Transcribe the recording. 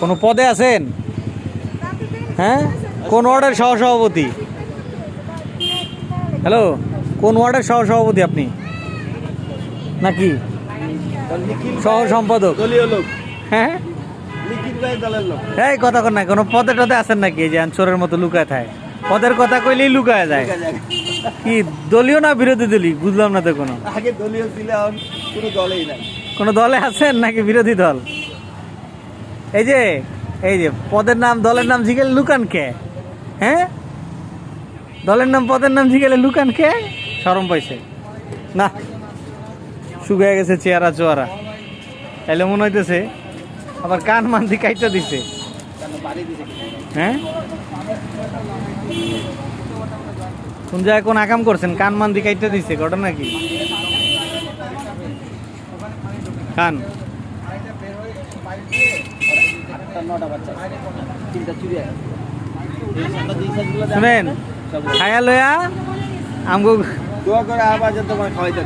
কোনো পদে আছেন? হ্যাঁ, কোন ওয়ার্ডের সহসভাপতি? হ্যালো, কোন ওয়ার্ডের সহসভাপতি আপনি নাকি সহ সম্পাদক? দলীয় লোক, হ্যাঁ, লিখিত ভাই দলের লোক। এই কথা কন না, কোনো পদে টদে আছেন নাকি? এই যে চোরের মতো লুকায় থাকে, পদের কথা কইলেই লুকায় যায়। কি দলীয় না বিরোধী দলই বুঝলাম না তো। কোনো আগে দলীয় ছিল, এখন কোনো দলেই নাই। কোনো দলে আছেন নাকি বিরোধী দল? এই যে পদের নাম দলের নাম জিগেলে লুকান কে? হ্যাঁ, দলের নাম পদের নাম জিগেলে লুকান কে? শরম পাইছে না, শুকিয়ে গেছে চেহারা চোয়ারা। তাইলে মনে হইতেছে আবার কান মান্দি কাইটা দিছে। হ্যাঁ, কোন জায়গায় কোন আকাম করছেন? কান মান্দি কাইটা দিছে, ঘটনা কি? খান শুনেন, খায়া লয়া আমগো দোয়া করে আবার যেন তোমার খাওয়াইতে